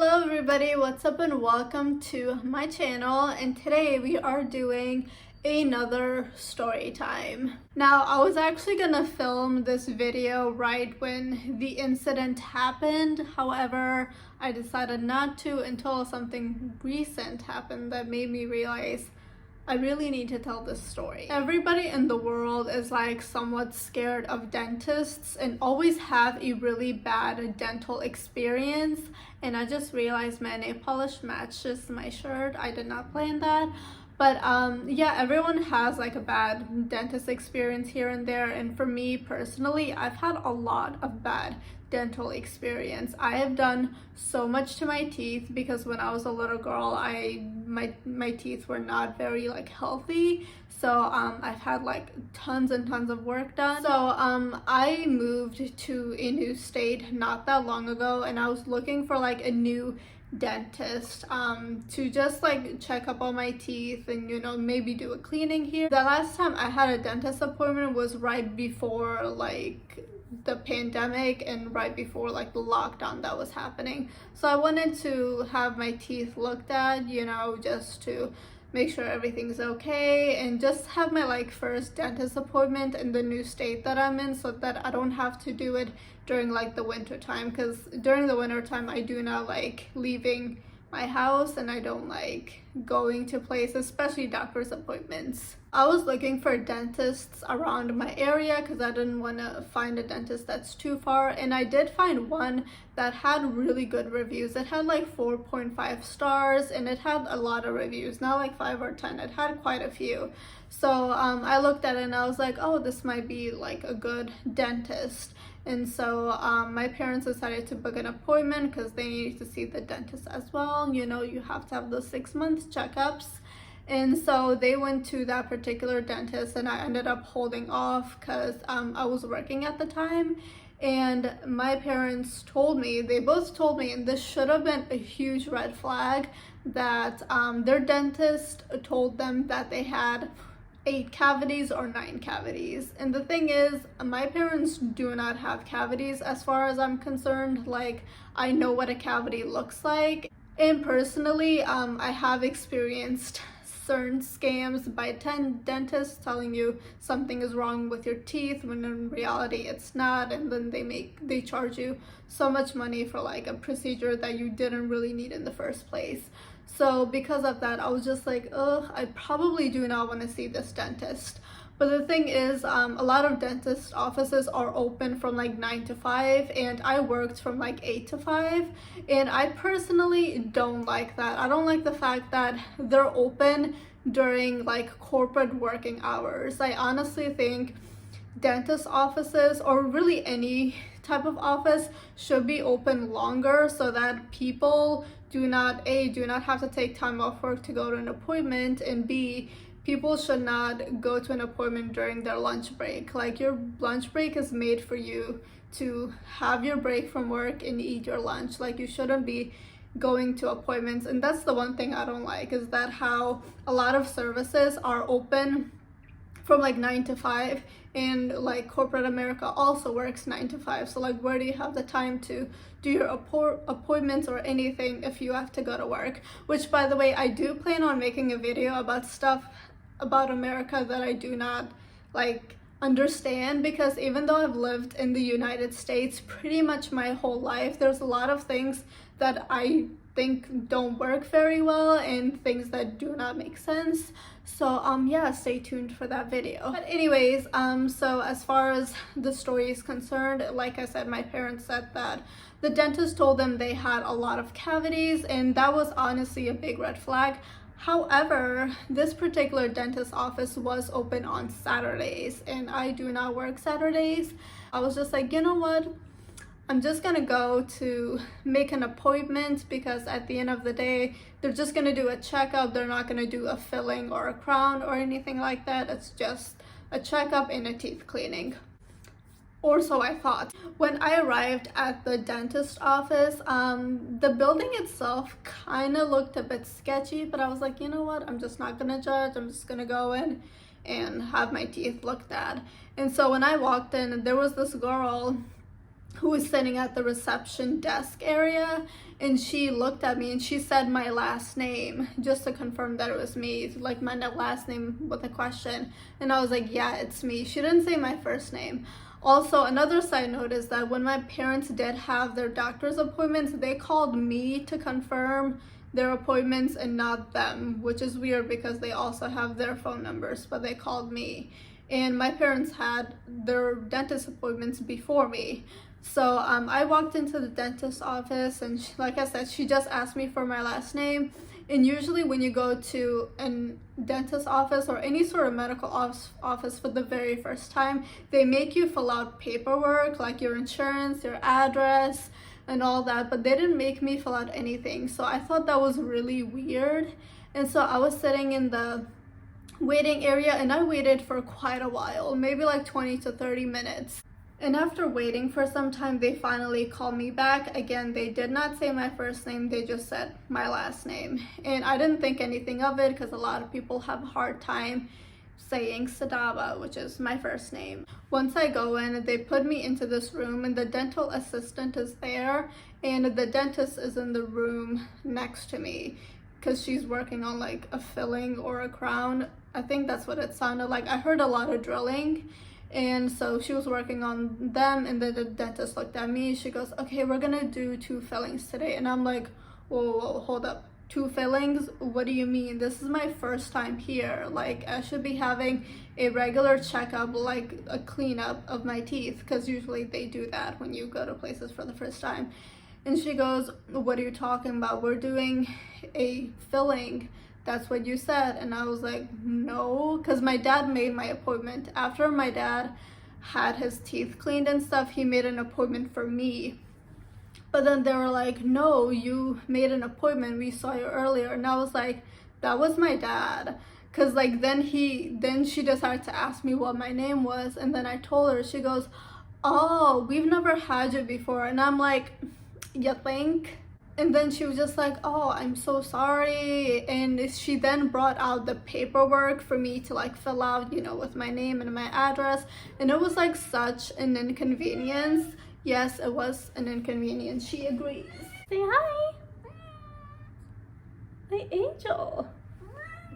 Hello everybody, what's up and welcome to my channel, and today we are doing another story time. Now, I was actually gonna film this video right when the incident happened. However, I decided not to until something recent happened that made me realize I really need to tell this story. Everybody in the world is like somewhat scared of dentists and always have a really bad dental experience. And I just realized my nail polish matches my shirt. I did not plan that. But yeah, everyone has like a bad dentist experience here and there. And for me personally, I've had a lot of bad dental experience. I have done so much to my teeth because when I was a little girl, my teeth were not very like healthy. So I've had like tons and tons of work done. So I moved to a new state not that long ago, and I was looking for like a new dentist to just like check up on my teeth and, you know, maybe do a cleaning here. The last time I had a dentist appointment was right before like the pandemic and right before like the lockdown that was happening. So I wanted to have my teeth looked at, you know, just to make sure everything's okay and just have my like first dentist appointment in the new state that I'm in, so that I don't have to do it during like the winter time, because during the winter time I do not like leaving my house and I don't like going to places, especially doctor's appointments. I was looking for dentists around my area because I didn't want to find a dentist that's too far, and I did find one that had really good reviews. It had like 4.5 stars and it had a lot of reviews, not like 5 or 10. It had quite a few. So I looked at it and I was like, oh, this might be like a good dentist. And so my parents decided to book an appointment because they needed to see the dentist as well. You know, you have to have those 6-month checkups. And so they went to that particular dentist and I ended up holding off because I was working at the time. And my parents told me, they both told me, and this should have been a huge red flag, that their dentist told them that they had 8 cavities or 9 cavities. And the thing is, my parents do not have cavities as far as I'm concerned. Like, I know what a cavity looks like. And personally, I have experienced certain scams by dentists telling you something is wrong with your teeth when in reality it's not, and then they charge you so much money for like a procedure that you didn't really need in the first place. So because of that, I was just like, ugh, I probably do not want to see this dentist. But the thing is, a lot of dentist offices are open from like 9 to 5, and I worked from like 8 to 5, and I personally don't like that. I don't like the fact that they're open during like corporate working hours. I honestly think dentist offices, or really any type of office, should be open longer so that people do not have to take time off work to go to an appointment, and B, people should not go to an appointment during their lunch break. Like, your lunch break is made for you to have your break from work and eat your lunch. Like, you shouldn't be going to appointments. And that's the one thing I don't like, is that how a lot of services are open from like 9 to 5, and like corporate America also works 9 to 5. So like, where do you have the time to do your appointments or anything if you have to go to work? Which, by the way, I do plan on making a video about stuff about America that I do not like understand, because even though I've lived in the United States pretty much my whole life, there's a lot of things that I think don't work very well and things that do not make sense. So yeah, stay tuned for that video. But anyways, so as far as the story is concerned, like I said, my parents said that the dentist told them they had a lot of cavities, and that was honestly a big red flag. However, this particular dentist office was open on Saturdays, and I do not work Saturdays. I was just like, you know what? I'm just gonna go to make an appointment, because at the end of the day, they're just gonna do a checkup. They're not gonna do a filling or a crown or anything like that. It's just a checkup and a teeth cleaning. Or so I thought. When I arrived at the dentist office, the building itself kind of looked a bit sketchy, but I was like, you know what? I'm just not gonna judge. I'm just gonna go in and have my teeth looked at. And so when I walked in, there was this girl who was sitting at the reception desk area, and she looked at me and she said my last name just to confirm that it was me, like my last name with a question. And I was like, yeah, it's me. She didn't say my first name. Also, another side note is that when my parents did have their doctor's appointments, they called me to confirm their appointments and not them, which is weird because they also have their phone numbers, but they called me. And my parents had their dentist appointments before me. So I walked into the dentist's office, and like I said, she just asked me for my last name. And usually when you go to a dentist office or any sort of medical office for the very first time, they make you fill out paperwork like your insurance, your address, and all that, but they didn't make me fill out anything. So I thought that was really weird. And so I was sitting in the waiting area, and I waited for quite a while, maybe like 20 to 30 minutes. And after waiting for some time, they finally called me back. Again, they did not say my first name, they just said my last name. And I didn't think anything of it because a lot of people have a hard time saying Sadaba, which is my first name. Once I go in, they put me into this room, and the dental assistant is there, and the dentist is in the room next to me because she's working on like a filling or a crown. I think that's what it sounded like. I heard a lot of drilling. And so she was working on them, and then the dentist looked at me. She goes, okay, we're gonna do 2 fillings today. And I'm like, whoa, hold up. 2 fillings? What do you mean? This is my first time here. Like, I should be having a regular checkup, like a cleanup of my teeth, because usually they do that when you go to places for the first time. And she goes, what are you talking about? We're doing a filling. That's what you said. And I was like, no, because my dad made my appointment. After my dad had his teeth cleaned and stuff, he made an appointment for me. But then they were like, no, you made an appointment, we saw you earlier. And I was like, that was my dad. Because like then she decided to ask me what my name was, and then I told her. She goes, oh, we've never had you before. And I'm like, you think? And then she was just like, oh, I'm so sorry. And she then brought out the paperwork for me to like fill out, you know, with my name and my address. And it was like such an inconvenience. Yes, it was an inconvenience. She agrees. Say hi. Hi, Angel.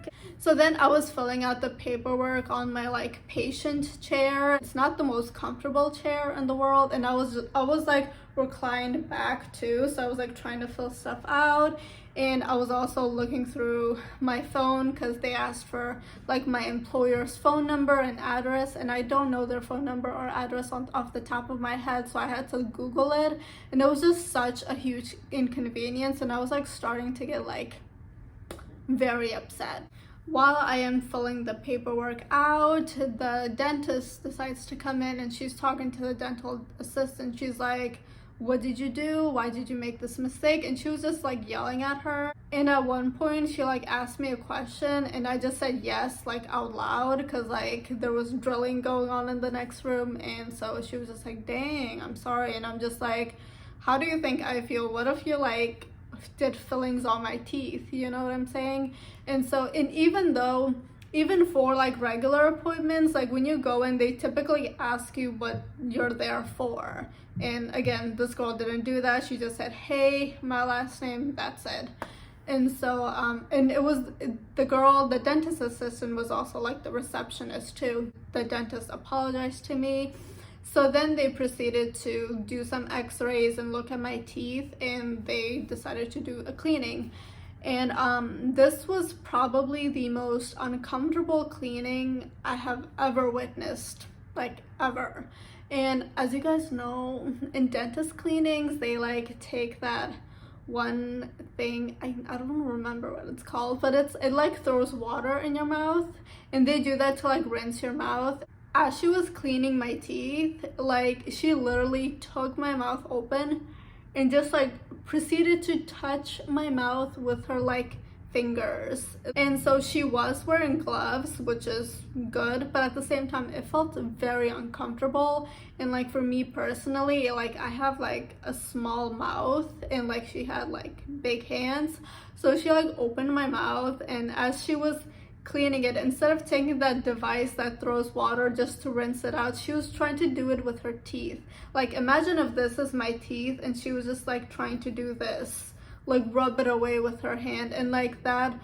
Okay. So then I was filling out the paperwork on my like patient chair. It's not the most comfortable chair in the world, and I was like reclined back too, so I was like trying to fill stuff out. And I was also looking through my phone because they asked for like my employer's phone number and address, and I don't know their phone number or address off the top of my head, so I had to Google it. And it was just such a huge inconvenience, and I was like starting to get like very upset. While I am filling the paperwork out, the dentist decides to come in, and she's talking to the dental assistant. She's like, what did you do? Why did you make this mistake? And she was just like yelling at her. And at one point she like asked me a question, and I just said yes, like out loud, because like there was drilling going on in the next room. And so she was just like, dang, I'm sorry. And I'm just like, how do you think I feel? What if you like did fillings on my teeth? You know what I'm saying? And so, and even for like regular appointments, like when you go in, they typically ask you what you're there for. And again, this girl didn't do that. She just said, hey, my last name, that's it. And so and it was the dentist assistant was also like the receptionist too. The dentist apologized to me. So then they proceeded to do some x-rays and look at my teeth, and they decided to do a cleaning. And this was probably the most uncomfortable cleaning I have ever witnessed, like ever. And as you guys know, in dentist cleanings, they like take that one thing, I don't remember what it's called, but it like throws water in your mouth, and they do that to like rinse your mouth. As she was cleaning my teeth, like she literally took my mouth open and just like proceeded to touch my mouth with her like fingers. And so she was wearing gloves, which is good, but at the same time it felt very uncomfortable. And like for me personally, like I have like a small mouth, and like she had like big hands, so she like opened my mouth, and as she was cleaning it, instead of taking that device that throws water just to rinse it out, she was trying to do it with her teeth. Like, imagine if this is my teeth and she was just like trying to do this, like rub it away with her hand. And like that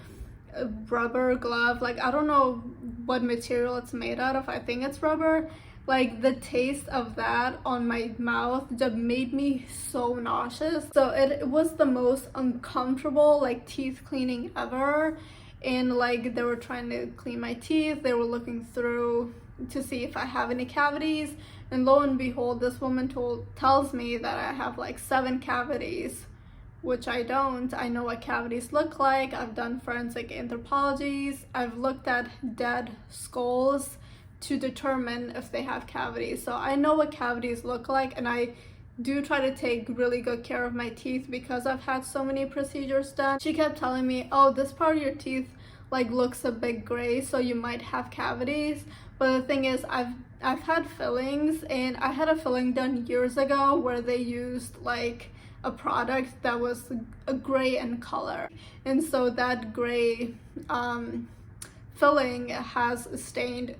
rubber glove, like I don't know what material it's made out of, I think it's rubber. Like the taste of that on my mouth just made me so nauseous. So it was the most uncomfortable like teeth cleaning ever. And like they were trying to clean my teeth, they were looking through to see if I have any cavities, and lo and behold, this woman tells me that I have like 7 cavities, which I don't. I know what cavities look like. I've done forensic anthropologies. I've looked at dead skulls to determine if they have cavities, so I know what cavities look like. And I do try to take really good care of my teeth because I've had so many procedures done. She kept telling me, oh, this part of your teeth like looks a bit gray, so you might have cavities. But the thing is, I've had fillings, and I had a filling done years ago where they used like a product that was a gray in color, and so that gray filling has stained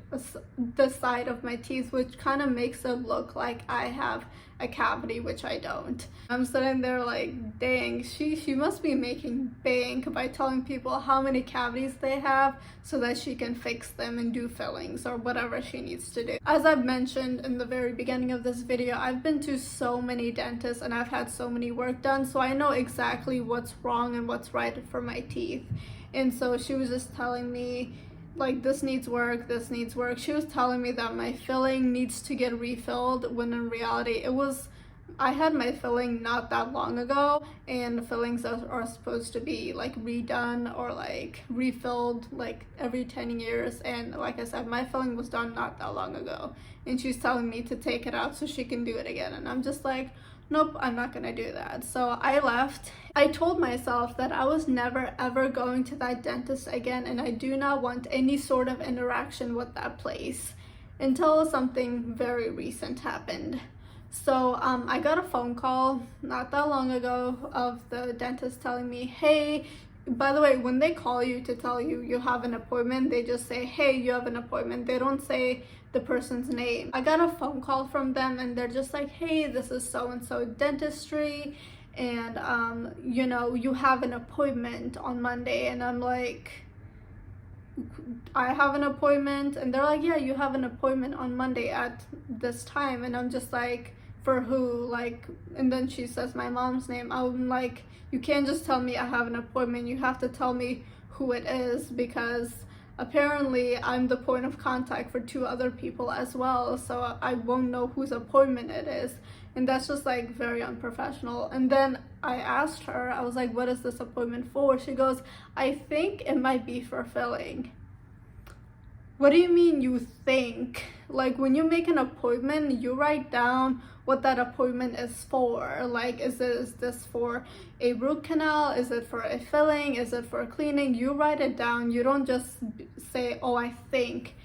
the side of my teeth, which kind of makes it look like I have a cavity, which I don't. I'm sitting there like, dang, she must be making bank by telling people how many cavities they have so that she can fix them and do fillings or whatever she needs to do. As I've mentioned in the very beginning of this video, I've been to so many dentists and I've had so many work done, so I know exactly what's wrong and what's right for my teeth. And so she was just telling me, like, this needs work, this needs work. She was telling me that my filling needs to get refilled, when in reality I had my filling not that long ago, and fillings are supposed to be like redone or like refilled like every 10 years. And like I said, my filling was done not that long ago, and she's telling me to take it out so she can do it again. And I'm just like, nope, I'm not gonna do that. So I left. I told myself that I was never ever going to that dentist again, and I do not want any sort of interaction with that place until something very recent happened. So I got a phone call not that long ago of the dentist telling me, hey, by the way, when they call you to tell you you have an appointment, they just say, hey, you have an appointment. They don't say the person's name. I got a phone call from them, and they're just like, hey, this is so-and-so dentistry, and you know, you have an appointment on Monday. And I'm like, I have an appointment? And they're like, yeah, you have an appointment on Monday at this time. And I'm just like, for who? Like, and then she says my mom's name. I'm like, you can't just tell me I have an appointment, you have to tell me who it is, because apparently I'm the point of contact for 2 other people as well, so I won't know whose appointment it is. And that's just like very unprofessional. And then I asked her, I was like, what is this appointment for? She goes, I think it might be for filling. What do you mean you think? Like, when you make an appointment, you write down what that appointment is for. Like, is this for a root canal? Is it for a filling? Is it for cleaning? You write it down. You don't just say, oh, I think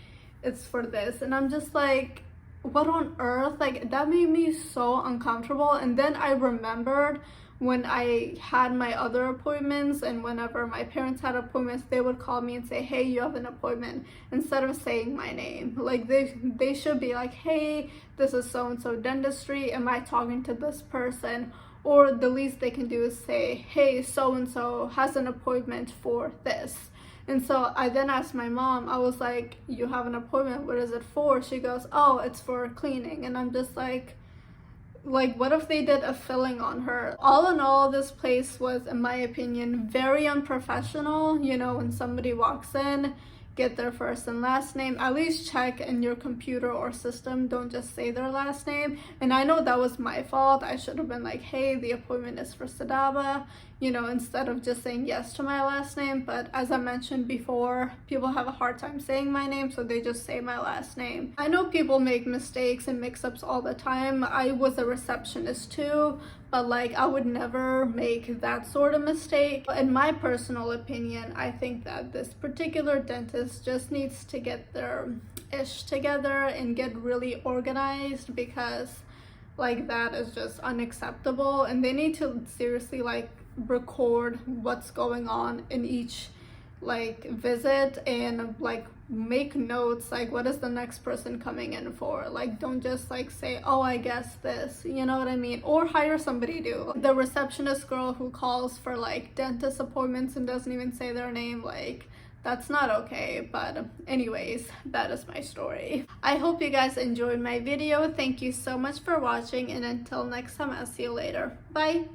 it's for this. And I'm just like, what on earth? Like, that made me so uncomfortable. And then I remembered when I had my other appointments, and whenever my parents had appointments, they would call me and say, hey, you have an appointment, instead of saying my name. Like, they should be like, hey, this is so-and-so dentistry, am I talking to this person? Or the least they can do is say, hey, so-and-so has an appointment for this. And so I then asked my mom, I was like, you have an appointment, what is it for? She goes, oh, it's for cleaning. And I'm just like, what if they did a filling on her? All in all, this place was, in my opinion, very unprofessional. You know, when somebody walks in, get their first and last name. At least check in your computer or system. Don't just say their last name. And I know that was my fault. I should have been like, hey, the appointment is for Sadaba, you know, instead of just saying yes to my last name. But as I mentioned before, people have a hard time saying my name, so they just say my last name. I know people make mistakes and mix-ups all the time. I was a receptionist too, but like, I would never make that sort of mistake. In my personal opinion, I think that this particular dentist just needs to get their ish together and get really organized, because like, that is just unacceptable. And they need to seriously like record what's going on in each like visit and like make notes, like what is the next person coming in for. Like don't just like say, oh, I guess this, you know what I mean? Or hire somebody to. The receptionist girl who calls for like dentist appointments and doesn't even say their name, like that's not okay. But anyways, that is my story. I hope you guys enjoyed my video. Thank you so much for watching, and until next time, I'll see you later. Bye.